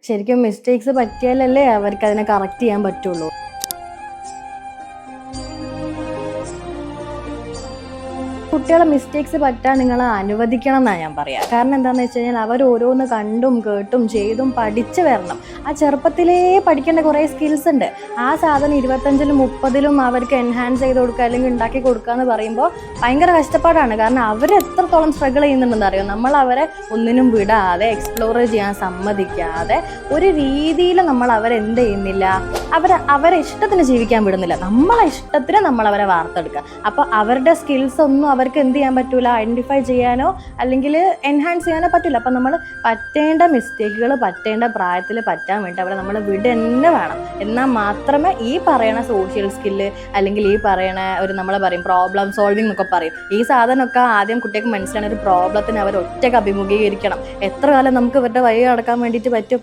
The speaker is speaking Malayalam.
ശരിക്കും മിസ്റ്റേക്സ് പറ്റിയാലല്ലേ അവർക്ക് അതിനെ കറക്റ്റ് ചെയ്യാൻ പറ്റുള്ളൂ. കുട്ടികളെ മിസ്റ്റേക്സ് പറ്റാൻ നിങ്ങൾ അനുവദിക്കണം എന്നാണ് ഞാൻ പറയാം. കാരണം എന്താണെന്ന് വെച്ച് കഴിഞ്ഞാൽ അവർ ഓരോന്ന് കണ്ടും കേട്ടും ചെയ്തും പഠിച്ചു വരണം. ആ ചെറുപ്പത്തിലേ പഠിക്കേണ്ട കുറേ സ്കിൽസ് ഉണ്ട്. ആ സാധനം 25-ലും 30-ലും അവർക്ക് എൻഹാൻസ് ചെയ്ത് കൊടുക്കുക അല്ലെങ്കിൽ ഉണ്ടാക്കി കൊടുക്കുക എന്ന് പറയുമ്പോൾ ഭയങ്കര കഷ്ടപ്പാടാണ്. കാരണം അവർ എത്രത്തോളം സ്ട്രഗിൾ ചെയ്യുന്നുണ്ടെന്ന് അറിയാം. നമ്മൾ അവരെ ഒന്നിനും വിടാതെ എക്സ്പ്ലോർ ചെയ്യാൻ സമ്മതിക്കാതെ ഒരു രീതിയിൽ നമ്മൾ അവരെന്ത് ചെയ്യുന്നില്ല, അവരെ ഇഷ്ടത്തിന് ജീവിക്കാൻ വിടുന്നില്ല. നമ്മളെ ഇഷ്ടത്തിന് നമ്മൾ അവരെ വാർത്തെടുക്കുക. അപ്പോൾ അവരുടെ സ്കിൽസ് ഒന്നും അവർക്ക് എന്ത് ചെയ്യാൻ പറ്റൂല, ഐഡൻറ്റിഫൈ ചെയ്യാനോ അല്ലെങ്കിൽ എൻഹാൻസ് ചെയ്യാനോ പറ്റില്ല. അപ്പം നമ്മൾ പറ്റേണ്ട മിസ്റ്റേക്കുകൾ പറ്റേണ്ട പ്രായത്തിൽ പറ്റാൻ വേണ്ടി അവരെ നമ്മൾ തന്നെ വേണം. എന്നാൽ മാത്രമേ ഈ പറയണ സോഷ്യൽ സ്കില്ല് അല്ലെങ്കിൽ ഈ പറയണ ഒരു നമ്മൾ പറയും പ്രോബ്ലം സോൾവിങ് എന്നൊക്കെ പറയും, ഈ സാധനമൊക്കെ ആദ്യം കുട്ടികൾക്ക് മനസ്സിലാണ്. ഒരു പ്രോബ്ലത്തിന് അവർ ഒറ്റയ്ക്ക് അഭിമുഖീകരിക്കണം. എത്ര കാലം നമുക്ക് ഇവരുടെ വഴി നടക്കാൻ വേണ്ടിയിട്ട് പറ്റും?